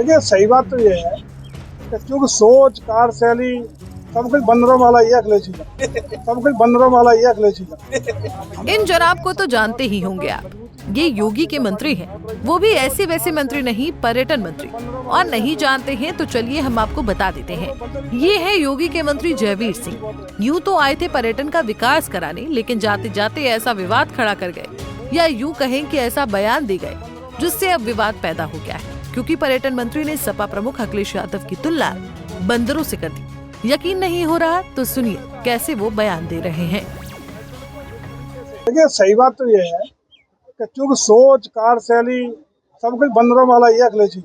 देखिए सही बात तो ये है कि क्योंकि सोच कार्यशैली सब कुछ बंदरों वाला ही है अगले चीज सब कुछ बंदरों वाला ही है अगले चीज। इन जनाब को तो जानते ही होंगे आप, ये योगी के मंत्री हैं, वो भी ऐसे वैसे मंत्री नहीं, पर्यटन मंत्री। और नहीं जानते हैं तो चलिए हम आपको बता देते हैं, ये है योगी के मंत्री जयवीर सिंह। यूँ तो आए थे पर्यटन का विकास कराने, लेकिन जाते जाते ऐसा विवाद खड़ा कर गए, या यूँ कहें कि ऐसा बयान दे गए जिससे अब विवाद पैदा हो गया है, क्योंकि पर्यटन मंत्री ने सपा प्रमुख अखिलेश यादव की तुलना बंदरों से कर दी। यकीन नहीं हो रहा तो सुनिए कैसे वो बयान दे रहे हैं। देखिए सही बात तो ये है कि क्योंकि सोच कार्यशैली सब कुछ बंदरों वाला ही है अगले चीज।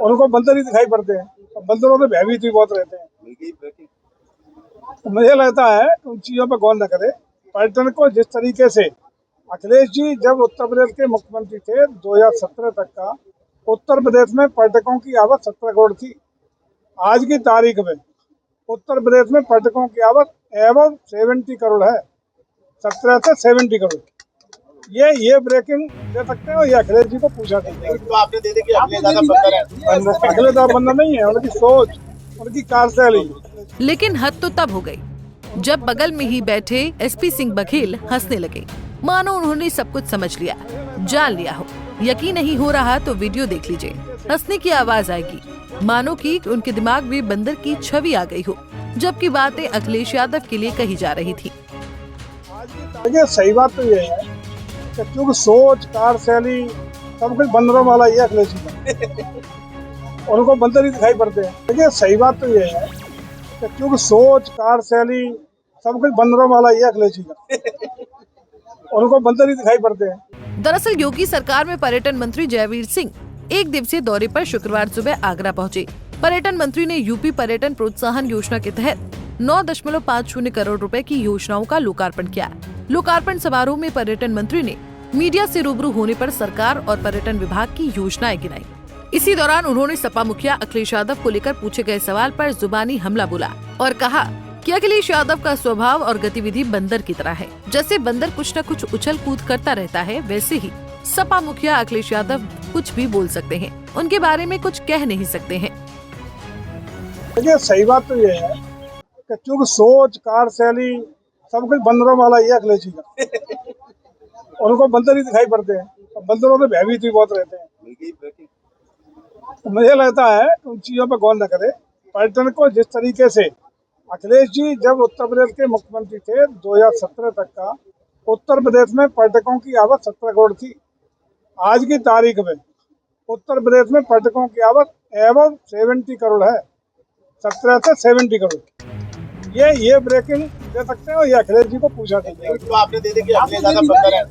उनको बंदर ही दिखाई पड़ते हैं, बंदरों में भयभीत भी बहुत रहते हैं। तो मुझे लगता है कि उन चीजों पर गौर न करे। पर्यटन को जिस तरीके से अखिलेश जी जब उत्तर प्रदेश के मुख्यमंत्री थे 2017 तक का, उत्तर प्रदेश में पर्यटकों की आवक 17 करोड़ थी। आज की तारीख में उत्तर प्रदेश में पर्यटकों की आवक एवं 70 करोड़ है, 17 से 70 करोड़। ये ब्रेकिंग दे सकते हो, ये अखिलेश जी को पूछा सकते तो आपने दे दी कि अखिलेश यादव बंदर है। अखिलेश यादव बंदर नहीं है, उनकी सोच, उनकी कार्यशैली। लेकिन हद तो तब हो गई जब बगल में ही बैठे एसपी सिंह बघेल हंसने लगे, मानो उन्होंने सब कुछ समझ लिया, जान लिया हो। यकीन नहीं हो रहा तो वीडियो देख लीजिए, हंसने की आवाज आएगी, मानो कि उनके दिमाग में बंदर की छवि आ गई हो, जबकि बातें अखिलेश यादव के लिए कही जा रही थी। देखिए सही बात तो ये है कि क्योंकि सोच कार्यशैली सब कुछ बंदरों वाला ही है अखिलेश जी। उनको बंदर ही दिखाई पड़ते हैं। देखिए सही बात तो ये है कि क्योंकि सोच कार्यशैली सब कुछ बंदरों वाला ही है अखिलेश जी। उनको बंदर ही दिखाई पड़ते हैं। दरअसल योगी सरकार में पर्यटन मंत्री जयवीर सिंह एक दिवसीय दौरे पर शुक्रवार सुबह आगरा पहुंचे। पर्यटन मंत्री ने यूपी पर्यटन प्रोत्साहन योजना के तहत 9.50 करोड़ रुपए की योजनाओं का लोकार्पण किया। लोकार्पण समारोह में पर्यटन मंत्री ने मीडिया से रूबरू होने पर सरकार और पर्यटन विभाग की योजनाएं गिनाई। इसी दौरान उन्होंने सपा मुखिया अखिलेश यादव को लेकर पूछे गए सवाल पर जुबानी हमला बोला और कहा कि अखिलेश यादव का स्वभाव और गतिविधि बंदर की तरह है। जैसे बंदर कुछ न कुछ उछल कूद करता रहता है, वैसे ही सपा मुखिया अखिलेश यादव कुछ भी बोल सकते हैं, उनके बारे में कुछ कह नहीं सकते हैं। देखिए सही बात तो ये है कि क्योंकि सोच कार्यशैली सब कुछ बंदरों वाला ही है अखिलेश जी। उनको बंदर ही दिखाई पड़ते हैं, बंदरों में भयभीत भी बहुत रहते हैं। तो मुझे लगता है कि उन चीजों पर गौर न करे। पर्यटन को जिस तरीके से अखिलेश जी जब उत्तर प्रदेश के मुख्यमंत्री थे 2017 तक का, उत्तर प्रदेश में पर्यटकों की आवक 17 करोड़ थी। आज की तारीख में उत्तर प्रदेश में पर्यटकों की आवक एवं 70 करोड़ है, 17 से 70 करोड़। ये ब्रेकिंग दे सकते हो, ये अखिलेश जी को पूछा सकते हैं। तो आपने दे दी कि अखिलेश यादव बंदर है।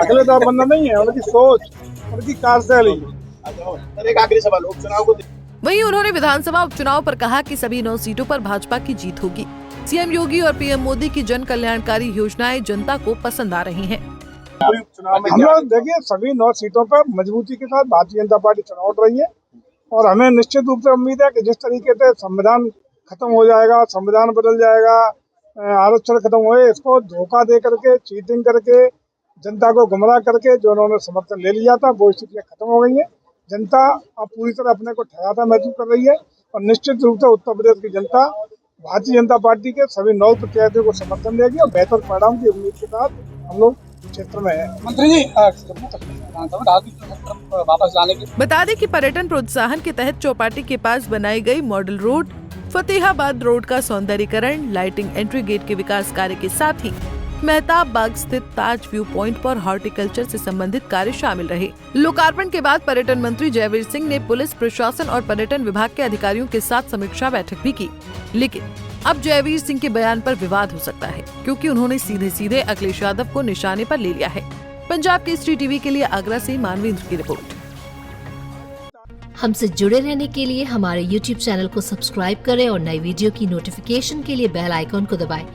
अखिलेश यादव बंदर नहीं है, उनकी सोच, उनकी कार्यशैली। सर एक आखिरी सवाल, उपचुनाव को वहीं उन्होंने विधानसभा उपचुनाव पर कहा कि सभी 9 सीटों पर भाजपा की जीत होगी। सीएम योगी और पीएम मोदी की जन कल्याणकारी योजनाएं जनता को पसंद आ रही हैं। हम लोग देखिए सभी 9 सीटों पर मजबूती के साथ भारतीय जनता पार्टी चुनाव लड़ रही है और हमें निश्चित रूप से उम्मीद है कि जिस तरीके से संविधान खत्म हो जाएगा, संविधान बदल जाएगा, आरक्षण खत्म हुए, इसको धोखा दे करके, चीटिंग करके, जनता को गुमराह करके जो उन्होंने समर्थन ले लिया था, वो स्थितियाँ खत्म हो गई है। जनता अब पूरी तरह अपने को ठहराता महसूस कर रही है और निश्चित रूप से उत्तर प्रदेश की जनता भारतीय जनता पार्टी के सभी 9 प्रत्याशियों को समर्थन देगी और बेहतर परिणाम की उम्मीद के साथ हम लोग क्षेत्र में है। मंत्री जी वापस लाने की बता दें कि पर्यटन प्रोत्साहन के तहत चौपाटी के पास बनाई गई मॉडल रोड, फतेहाबाद रोड का सौंदर्यीकरण, लाइटिंग, एंट्री गेट के विकास कार्य के साथ ही मेहताब बाग स्थित ताज व्यू पॉइंट पर हॉर्टिकल्चर से संबंधित कार्य शामिल रहे। लोकार्पण के बाद पर्यटन मंत्री जयवीर सिंह ने पुलिस प्रशासन और पर्यटन विभाग के अधिकारियों के साथ समीक्षा बैठक भी की। लेकिन अब जयवीर सिंह के बयान पर विवाद हो सकता है, क्योंकि उन्होंने सीधे सीधे अखिलेश यादव को निशाने पर ले लिया है। पंजाब केसरी टीवी के लिए आगरा से मानवेंद्र की रिपोर्ट। हमसे जुड़े रहने के लिए हमारे YouTube चैनल को सब्सक्राइब करें और नई वीडियो की नोटिफिकेशन के लिए बेल आइकॉन को दबाएं।